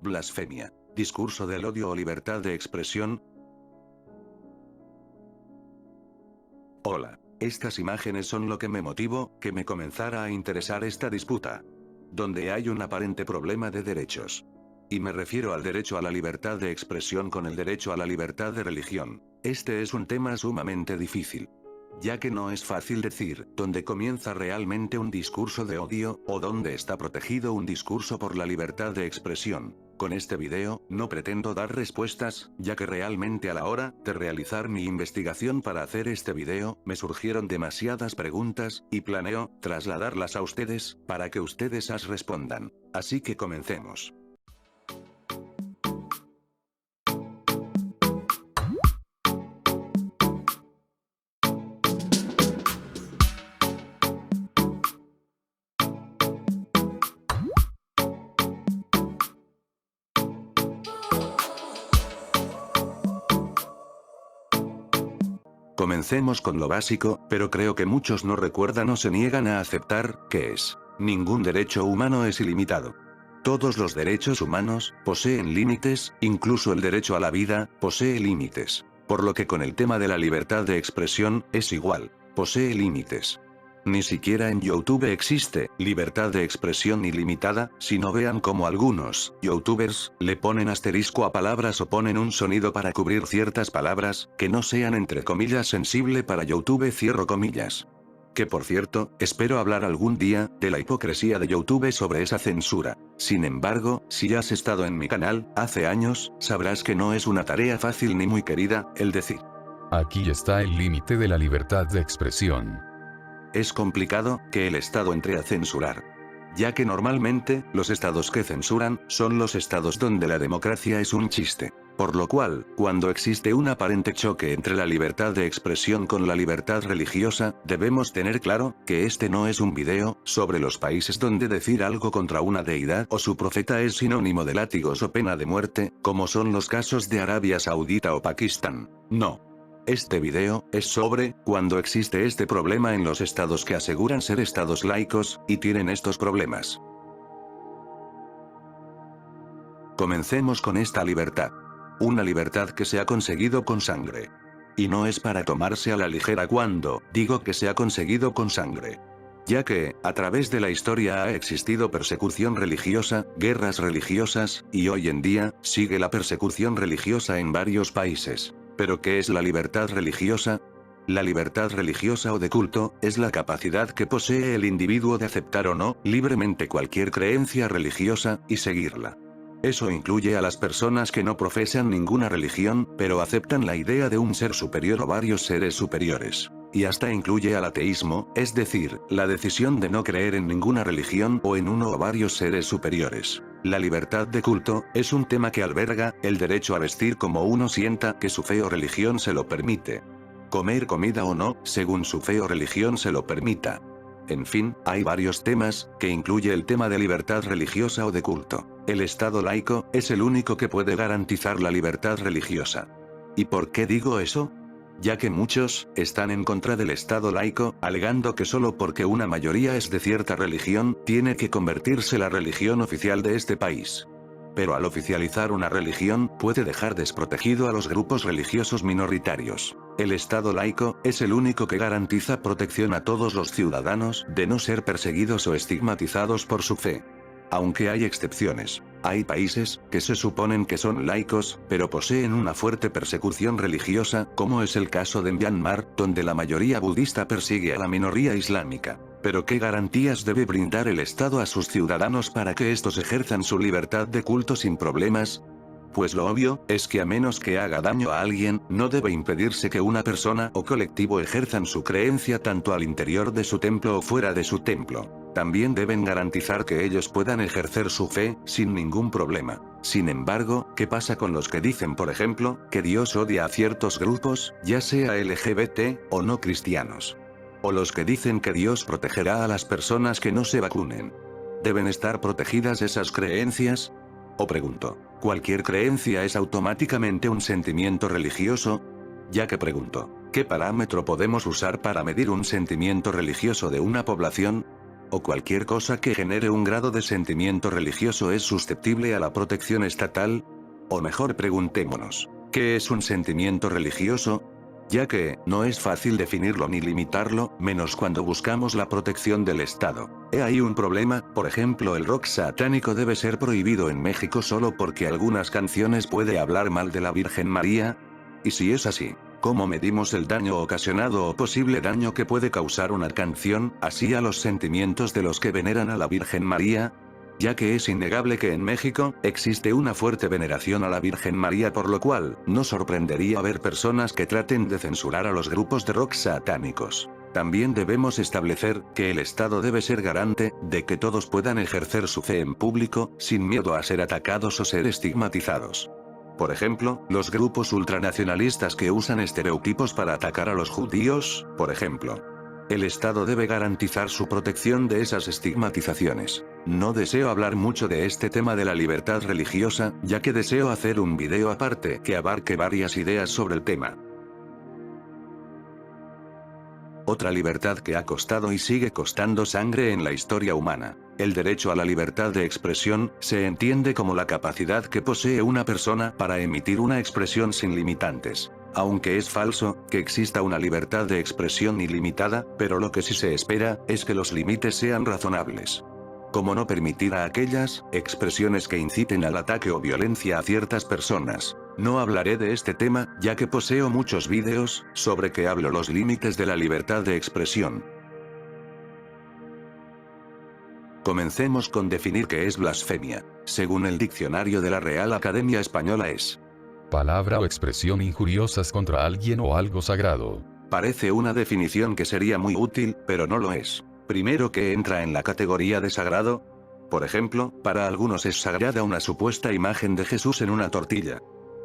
Blasfemia. Discurso del odio o libertad de expresión. Hola. Estas imágenes son lo que me motivó, que me comenzara a interesar esta disputa. Donde hay un aparente problema de derechos. Y me refiero al derecho a la libertad de expresión con el derecho a la libertad de religión. Este es un tema sumamente difícil. Ya que no es fácil decir, dónde comienza realmente un discurso de odio, o dónde está protegido un discurso por la libertad de expresión. Con este video, no pretendo dar respuestas, ya que realmente a la hora de realizar mi investigación para hacer este video, me surgieron demasiadas preguntas, y planeo trasladarlas a ustedes, para que ustedes las respondan. Así que comencemos. Comencemos con lo básico, pero creo que muchos no recuerdan o se niegan a aceptar, que es: ningún derecho humano es ilimitado. Todos los derechos humanos poseen límites, incluso el derecho a la vida posee límites. Por lo que con el tema de la libertad de expresión, es igual, posee límites. Ni siquiera en YouTube existe libertad de expresión ilimitada, sino vean como algunos youtubers le ponen asterisco a palabras o ponen un sonido para cubrir ciertas palabras, que no sean entre comillas sensible para YouTube, cierro comillas. Que por cierto, espero hablar algún día de la hipocresía de YouTube sobre esa censura. Sin embargo, si has estado en mi canal hace años, sabrás que no es una tarea fácil ni muy querida el decir: aquí está el límite de la libertad de expresión. Es complicado que el Estado entre a censurar. Ya que normalmente, los estados que censuran, son los estados donde la democracia es un chiste. Por lo cual, cuando existe un aparente choque entre la libertad de expresión con la libertad religiosa, debemos tener claro, que este no es un video, sobre los países donde decir algo contra una deidad o su profeta es sinónimo de látigos o pena de muerte, como son los casos de Arabia Saudita o Pakistán. No. Este video es sobre cuando existe este problema en los estados que aseguran ser estados laicos, y tienen estos problemas. Comencemos con esta libertad. Una libertad que se ha conseguido con sangre. Y no es para tomarse a la ligera cuando digo que se ha conseguido con sangre. Ya que, a través de la historia ha existido persecución religiosa, guerras religiosas, y hoy en día, sigue la persecución religiosa en varios países. ¿Pero qué es la libertad religiosa? La libertad religiosa o de culto, es la capacidad que posee el individuo de aceptar o no, libremente cualquier creencia religiosa, y seguirla. Eso incluye a las personas que no profesan ninguna religión, pero aceptan la idea de un ser superior o varios seres superiores. Y hasta incluye al ateísmo, es decir, la decisión de no creer en ninguna religión o en uno o varios seres superiores. La libertad de culto, es un tema que alberga el derecho a vestir como uno sienta que su fe o religión se lo permite. Comer comida o no, según su fe o religión se lo permita. En fin, hay varios temas, que incluye el tema de libertad religiosa o de culto. El Estado laico, es el único que puede garantizar la libertad religiosa. ¿Y por qué digo eso? Ya que muchos están en contra del Estado laico, alegando que solo porque una mayoría es de cierta religión, tiene que convertirse la religión oficial de este país. Pero al oficializar una religión, puede dejar desprotegido a los grupos religiosos minoritarios. El Estado laico, es el único que garantiza protección a todos los ciudadanos, de no ser perseguidos o estigmatizados por su fe. Aunque hay excepciones. Hay países, que se suponen que son laicos, pero poseen una fuerte persecución religiosa, como es el caso de Myanmar, donde la mayoría budista persigue a la minoría islámica. Pero ¿qué garantías debe brindar el Estado a sus ciudadanos para que estos ejerzan su libertad de culto sin problemas? Pues lo obvio, es que a menos que haga daño a alguien, no debe impedirse que una persona o colectivo ejerzan su creencia tanto al interior de su templo o fuera de su templo. También deben garantizar que ellos puedan ejercer su fe, sin ningún problema. Sin embargo, ¿qué pasa con los que dicen, por ejemplo, que Dios odia a ciertos grupos, ya sea LGBT, o no cristianos? O los que dicen que Dios protegerá a las personas que no se vacunen. ¿Deben estar protegidas esas creencias? O pregunto, ¿cualquier creencia es automáticamente un sentimiento religioso? Ya que pregunto, ¿qué parámetro podemos usar para medir un sentimiento religioso de una población? o cualquier cosa que genere un grado de sentimiento religioso es susceptible a la protección estatal? O mejor preguntémonos, ¿qué es un sentimiento religioso? Ya que, no es fácil definirlo ni limitarlo, menos cuando buscamos la protección del Estado. He ahí un problema, por ejemplo el rock satánico debe ser prohibido en México solo porque algunas canciones puede hablar mal de la Virgen María. Y si es así, ¿cómo medimos el daño ocasionado o posible daño que puede causar una canción, así a los sentimientos de los que veneran a la Virgen María? Ya que es innegable que en México, existe una fuerte veneración a la Virgen María, por lo cual, no sorprendería ver personas que traten de censurar a los grupos de rock satánicos. También debemos establecer que el Estado debe ser garante de que todos puedan ejercer su fe en público, sin miedo a ser atacados o ser estigmatizados. Por ejemplo, los grupos ultranacionalistas que usan estereotipos para atacar a los judíos, por ejemplo. El Estado debe garantizar su protección de esas estigmatizaciones. No deseo hablar mucho de este tema de la libertad religiosa, ya que deseo hacer un video aparte que abarque varias ideas sobre el tema. Otra libertad que ha costado y sigue costando sangre en la historia humana. El derecho a la libertad de expresión se entiende como la capacidad que posee una persona para emitir una expresión sin limitantes. Aunque es falso que exista una libertad de expresión ilimitada, pero lo que sí se espera es que los límites sean razonables. Como no permitir a aquellas expresiones que inciten al ataque o violencia a ciertas personas. No hablaré de este tema, ya que poseo muchos vídeos sobre que hablo los límites de la libertad de expresión. Comencemos con definir qué es blasfemia. Según el diccionario de la Real Academia Española es: palabra o expresión injuriosas contra alguien o algo sagrado. Parece una definición que sería muy útil, pero no lo es. Primero, que entra en la categoría de sagrado. Por ejemplo, para algunos es sagrada una supuesta imagen de Jesús en una tortilla.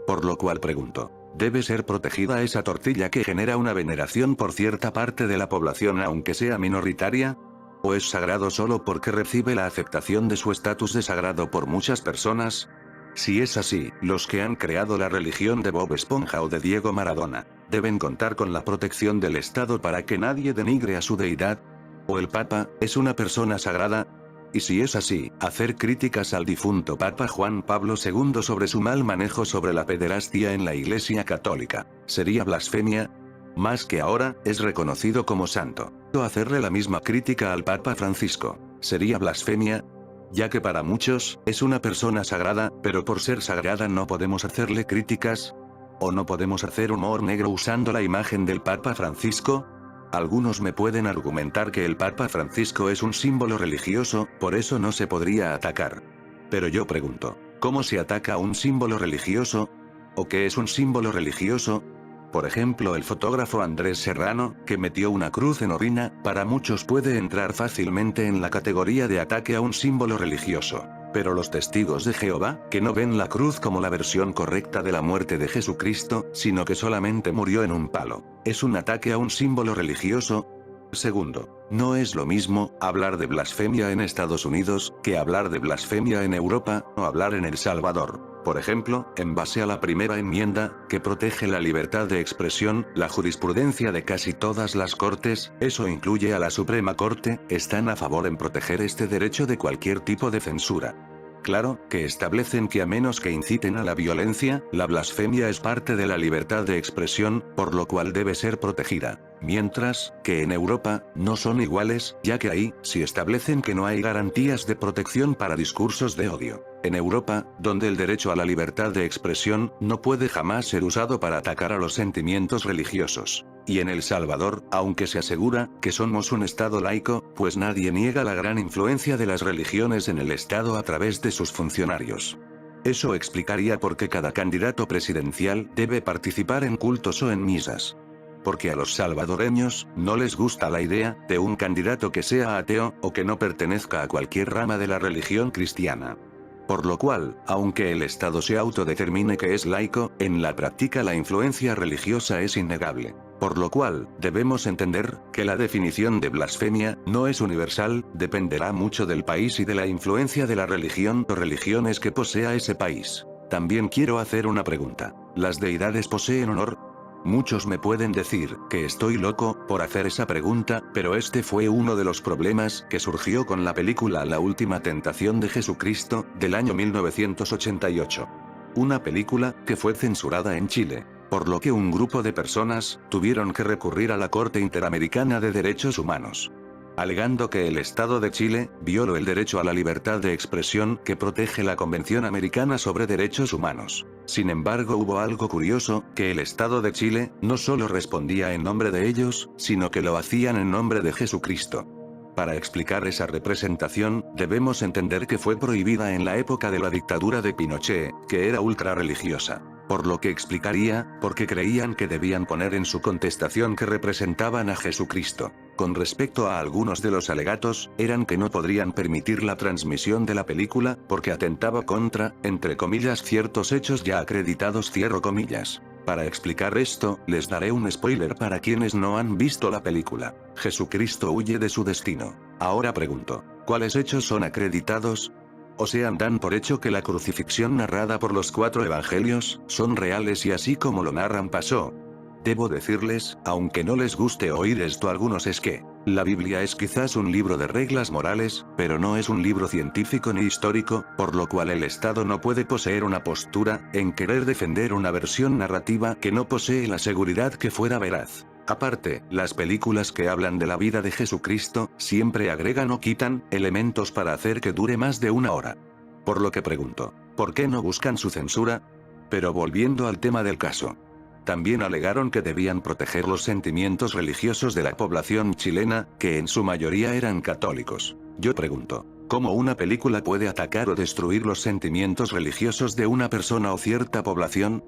Por lo cual pregunto, ¿debe ser protegida esa tortilla que genera una veneración por cierta parte de la población aunque sea minoritaria? ¿O es sagrado solo porque recibe la aceptación de su estatus de sagrado por muchas personas? Si es así, los que han creado la religión de Bob Esponja o de Diego Maradona, ¿deben contar con la protección del Estado para que nadie denigre a su deidad? ¿O el Papa es una persona sagrada? Y si es así, hacer críticas al difunto Papa Juan Pablo II sobre su mal manejo sobre la pederastia en la Iglesia Católica, ¿sería blasfemia? Más que ahora, es reconocido como santo. O hacerle la misma crítica al Papa Francisco, ¿sería blasfemia? Ya que para muchos, es una persona sagrada, pero por ser sagrada no podemos hacerle críticas. ¿O no podemos hacer humor negro usando la imagen del Papa Francisco? Algunos me pueden argumentar que el Papa Francisco es un símbolo religioso, por eso no se podría atacar. Pero yo pregunto, ¿cómo se ataca a un símbolo religioso? ¿O qué es un símbolo religioso? Por ejemplo, el fotógrafo Andrés Serrano, que metió una cruz en orina, para muchos puede entrar fácilmente en la categoría de ataque a un símbolo religioso. Pero los testigos de Jehová, que no ven la cruz como la versión correcta de la muerte de Jesucristo, sino que solamente murió en un palo, ¿es un ataque a un símbolo religioso? Segundo, no es lo mismo hablar de blasfemia en Estados Unidos que hablar de blasfemia en Europa o hablar en El Salvador. Por ejemplo, en base a la primera enmienda, que protege la libertad de expresión, la jurisprudencia de casi todas las cortes, eso incluye a la Suprema Corte, están a favor en proteger este derecho de cualquier tipo de censura. Claro, que establecen que a menos que inciten a la violencia, la blasfemia es parte de la libertad de expresión, por lo cual debe ser protegida. Mientras, que en Europa, no son iguales, ya que ahí, sí establecen que no hay garantías de protección para discursos de odio. En Europa, donde el derecho a la libertad de expresión, no puede jamás ser usado para atacar a los sentimientos religiosos. Y en El Salvador, aunque se asegura que somos un Estado laico, pues nadie niega la gran influencia de las religiones en el Estado a través de sus funcionarios. Eso explicaría por qué cada candidato presidencial debe participar en cultos o en misas. Porque a los salvadoreños, no les gusta la idea de un candidato que sea ateo, o que no pertenezca a cualquier rama de la religión cristiana. Por lo cual, aunque el Estado se autodetermine que es laico, en la práctica la influencia religiosa es innegable. Por lo cual, debemos entender que la definición de blasfemia no es universal, dependerá mucho del país y de la influencia de la religión o religiones que posea ese país. También quiero hacer una pregunta. ¿Las deidades poseen honor? Muchos me pueden decir que estoy loco por hacer esa pregunta, pero este fue uno de los problemas que surgió con la película La Última Tentación de Jesucristo, del año 1988. Una película que fue censurada en Chile, por lo que un grupo de personas tuvieron que recurrir a la Corte Interamericana de Derechos Humanos, alegando que el Estado de Chile violó el derecho a la libertad de expresión que protege la Convención Americana sobre Derechos Humanos. Sin embargo, hubo algo curioso, que el Estado de Chile no solo respondía en nombre de ellos, sino que lo hacían en nombre de Jesucristo. Para explicar esa representación, debemos entender que fue prohibida en la época de la dictadura de Pinochet, que era ultra religiosa. Por lo que explicaría, porque creían que debían poner en su contestación que representaban a Jesucristo. Con respecto a algunos de los alegatos, eran que no podrían permitir la transmisión de la película, porque atentaba contra, entre comillas, ciertos hechos ya acreditados, cierro comillas. Para explicar esto, les daré un spoiler para quienes no han visto la película. Jesucristo huye de su destino. Ahora pregunto, ¿cuáles hechos son acreditados? O sea, dan por hecho que la crucifixión narrada por los 4 evangelios son reales y así como lo narran pasó. Debo decirles, aunque no les guste oír esto a algunos, es que la Biblia es quizás un libro de reglas morales, pero no es un libro científico ni histórico, por lo cual el Estado no puede poseer una postura en querer defender una versión narrativa que no posee la seguridad que fuera veraz. Aparte, las películas que hablan de la vida de Jesucristo siempre agregan o quitan elementos para hacer que dure más de 1 hora. Por lo que pregunto, ¿por qué no buscan su censura? Pero volviendo al tema del caso. También alegaron que debían proteger los sentimientos religiosos de la población chilena, que en su mayoría eran católicos. Yo pregunto, ¿cómo una película puede atacar o destruir los sentimientos religiosos de una persona o cierta población?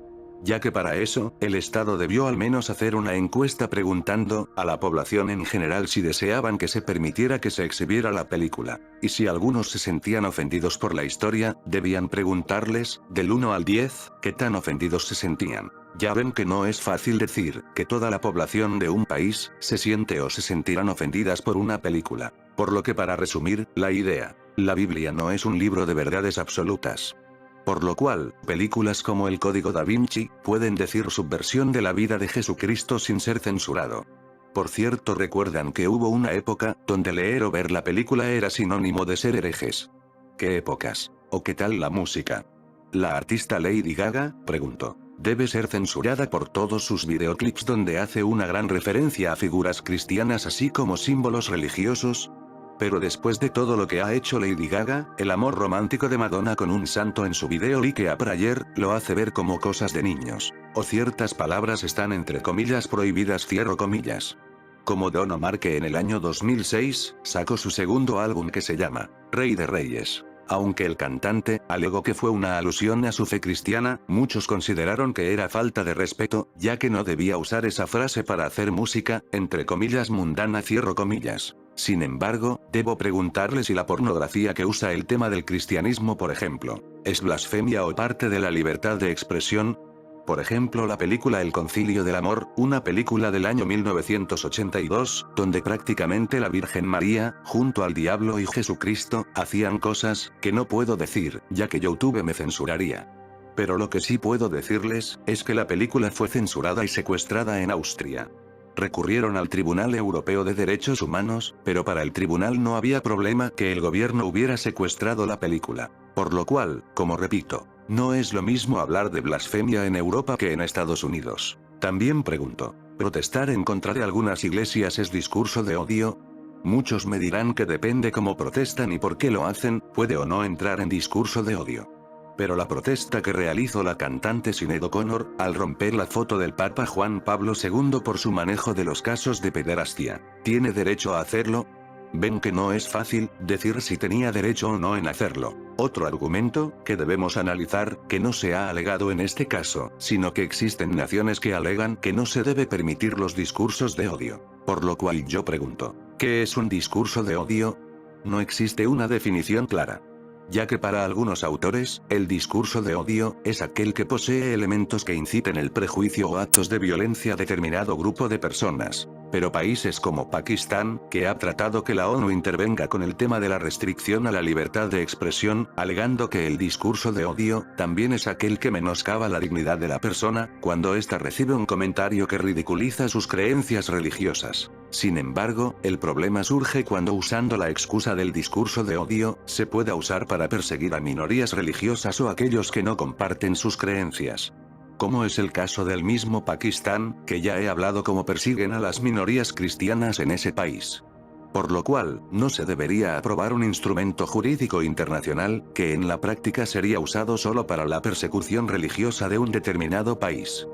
Ya que para eso, el Estado debió al menos hacer una encuesta preguntando a la población en general si deseaban que se permitiera que se exhibiera la película. Y si algunos se sentían ofendidos por la historia, debían preguntarles, del 1 al 10, qué tan ofendidos se sentían. Ya ven que no es fácil decir que toda la población de un país se siente o se sentirán ofendidas por una película. Por lo que, para resumir la idea, la Biblia no es un libro de verdades absolutas. Por lo cual, películas como El Código Da Vinci pueden decir su versión de la vida de Jesucristo sin ser censurado. Por cierto, recuerdan que hubo una época donde leer o ver la película era sinónimo de ser herejes. ¿Qué épocas? ¿O qué tal la música? ¿La artista Lady Gaga? Preguntó. Debe ser censurada por todos sus videoclips donde hace una gran referencia a figuras cristianas así como símbolos religiosos. Pero después de todo lo que ha hecho Lady Gaga, el amor romántico de Madonna con un santo en su video Like a Prayer, lo hace ver como cosas de niños. O ciertas palabras están entre comillas prohibidas, cierro comillas. Como Don Omar, que en el año 2006, sacó su segundo álbum que se llama Rey de Reyes. Aunque el cantante alegó que fue una alusión a su fe cristiana, muchos consideraron que era falta de respeto, ya que no debía usar esa frase para hacer música, entre comillas mundana, cierro comillas. Sin embargo, debo preguntarle si la pornografía que usa el tema del cristianismo, por ejemplo, es blasfemia o parte de la libertad de expresión. Por ejemplo, la película El Concilio del Amor, una película del año 1982, donde prácticamente la Virgen María, junto al diablo y Jesucristo, hacían cosas que no puedo decir, ya que YouTube me censuraría. Pero lo que sí puedo decirles, es que la película fue censurada y secuestrada en Austria. Recurrieron al Tribunal Europeo de Derechos Humanos, pero para el tribunal no había problema que el gobierno hubiera secuestrado la película. Por lo cual, como repito, no es lo mismo hablar de blasfemia en Europa que en Estados Unidos. También pregunto, ¿protestar en contra de algunas iglesias es discurso de odio? Muchos me dirán que depende cómo protestan y por qué lo hacen, puede o no entrar en discurso de odio. Pero la protesta que realizó la cantante Sinéad O'Connor, al romper la foto del Papa Juan Pablo II por su manejo de los casos de pederastia, ¿tiene derecho a hacerlo? Ven que no es fácil decir si tenía derecho o no en hacerlo. Otro argumento que debemos analizar, que no se ha alegado en este caso, sino que existen naciones que alegan que no se debe permitir los discursos de odio. Por lo cual yo pregunto, ¿qué es un discurso de odio? No existe una definición clara. Ya que para algunos autores, el discurso de odio es aquel que posee elementos que inciten el prejuicio o actos de violencia a determinado grupo de personas. Pero países como Pakistán, que ha tratado que la ONU intervenga con el tema de la restricción a la libertad de expresión, alegando que el discurso de odio, también es aquel que menoscaba la dignidad de la persona, cuando ésta recibe un comentario que ridiculiza sus creencias religiosas. Sin embargo, el problema surge cuando usando la excusa del discurso de odio, se pueda usar para perseguir a minorías religiosas o aquellos que no comparten sus creencias. Como es el caso del mismo Pakistán, que ya he hablado cómo persiguen a las minorías cristianas en ese país. Por lo cual, no se debería aprobar un instrumento jurídico internacional, que en la práctica sería usado solo para la persecución religiosa de un determinado país.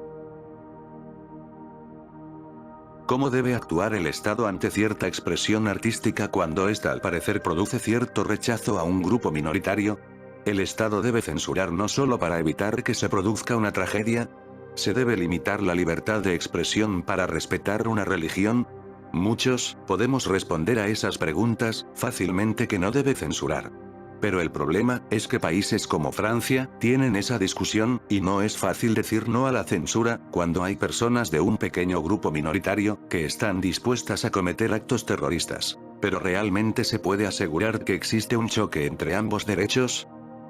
¿Cómo debe actuar el Estado ante cierta expresión artística cuando ésta al parecer produce cierto rechazo a un grupo minoritario? El Estado debe censurar no solo para evitar que se produzca una tragedia. ¿Se debe limitar la libertad de expresión para respetar una religión? Muchos, podemos responder a esas preguntas, fácilmente que no debe censurar. Pero el problema, es que países como Francia, tienen esa discusión, y no es fácil decir no a la censura, cuando hay personas de un pequeño grupo minoritario, que están dispuestas a cometer actos terroristas. ¿Pero realmente se puede asegurar que existe un choque entre ambos derechos?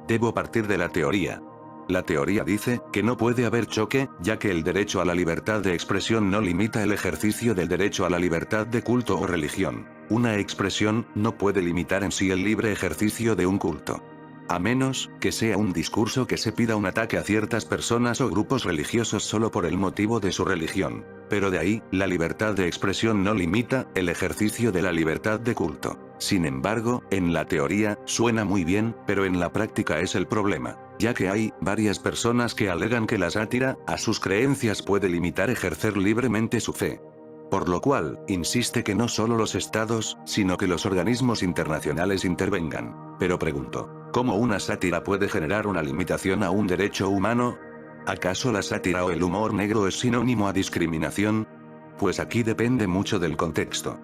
Debo partir de la teoría. La teoría dice, que no puede haber choque, ya que el derecho a la libertad de expresión no limita el ejercicio del derecho a la libertad de culto o religión. Una expresión, no puede limitar en sí el libre ejercicio de un culto. A menos, que sea un discurso que se pida un ataque a ciertas personas o grupos religiosos solo por el motivo de su religión. Pero de ahí, la libertad de expresión no limita el ejercicio de la libertad de culto. Sin embargo, en la teoría, suena muy bien, pero en la práctica es el problema, ya que hay varias personas que alegan que la sátira a sus creencias puede limitar ejercer libremente su fe. Por lo cual, insiste que no solo los estados, sino que los organismos internacionales intervengan. Pero pregunto, ¿cómo una sátira puede generar una limitación a un derecho humano? ¿Acaso la sátira o el humor negro es sinónimo a discriminación? Pues aquí depende mucho del contexto.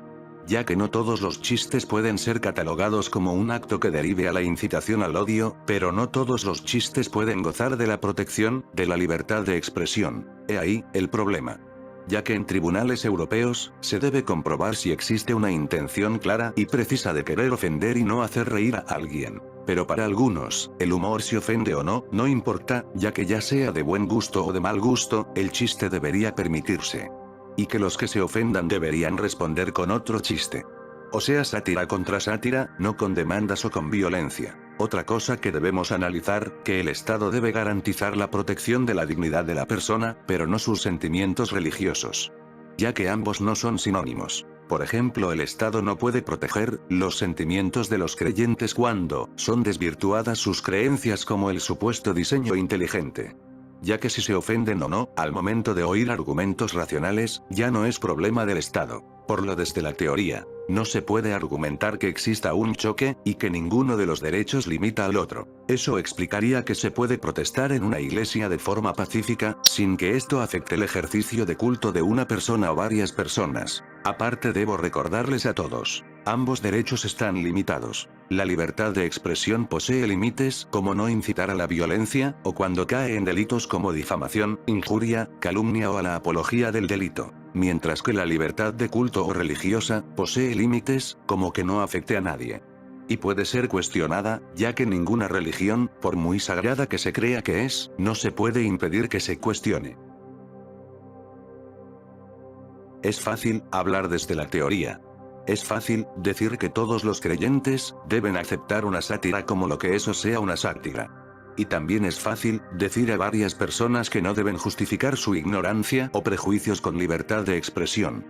Ya que no todos los chistes pueden ser catalogados como un acto que derive a la incitación al odio, pero no todos los chistes pueden gozar de la protección de la libertad de expresión. He ahí el problema. Ya que en tribunales europeos, se debe comprobar si existe una intención clara y precisa de querer ofender y no hacer reír a alguien. Pero para algunos, el humor si ofende o no, no importa, ya que ya sea de buen gusto o de mal gusto, el chiste debería permitirse. Y que los que se ofendan deberían responder con otro chiste. O sea, sátira contra sátira, no con demandas o con violencia. Otra cosa que debemos analizar, que el Estado debe garantizar la protección de la dignidad de la persona, pero no sus sentimientos religiosos. Ya que ambos no son sinónimos. Por ejemplo, el Estado no puede proteger los sentimientos de los creyentes cuando son desvirtuadas sus creencias como el supuesto diseño inteligente. Ya que si se ofenden o no, al momento de oír argumentos racionales, ya no es problema del Estado. Por lo desde la teoría, no se puede argumentar que exista un choque, y que ninguno de los derechos limita al otro. Eso explicaría que se puede protestar en una iglesia de forma pacífica, sin que esto afecte el ejercicio de culto de una persona o varias personas. Aparte debo recordarles a todos, ambos derechos están limitados. La libertad de expresión posee límites como no incitar a la violencia, o cuando cae en delitos como difamación, injuria, calumnia o a la apología del delito. Mientras que la libertad de culto o religiosa, posee límites, como que no afecte a nadie. Y puede ser cuestionada, ya que ninguna religión, por muy sagrada que se crea que es, no se puede impedir que se cuestione. Es fácil hablar desde la teoría. Es fácil decir que todos los creyentes deben aceptar una sátira como lo que eso sea una sátira. Y también es fácil decir a varias personas que no deben justificar su ignorancia o prejuicios con libertad de expresión.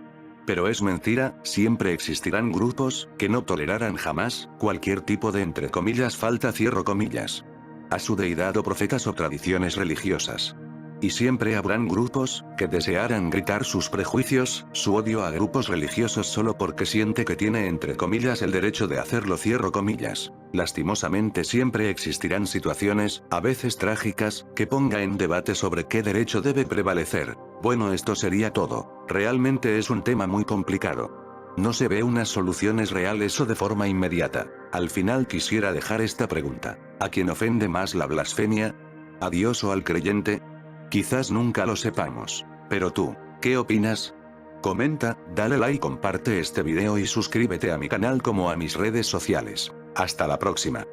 Pero es mentira, siempre existirán grupos que no tolerarán jamás cualquier tipo de entre comillas falta cierro comillas a su deidad o profetas o tradiciones religiosas. Y siempre habrán grupos que desearán gritar sus prejuicios, su odio a grupos religiosos solo porque siente que tiene entre comillas el derecho de hacerlo cierro comillas. Lastimosamente siempre existirán situaciones, a veces trágicas, que ponga en debate sobre qué derecho debe prevalecer. Bueno, esto sería todo. Realmente es un tema muy complicado. No se ve unas soluciones reales o de forma inmediata. Al final quisiera dejar esta pregunta. ¿A quién ofende más la blasfemia? ¿A Dios o al creyente? Quizás nunca lo sepamos. Pero tú, ¿qué opinas? Comenta, dale like, comparte este video y suscríbete a mi canal como a mis redes sociales. Hasta la próxima.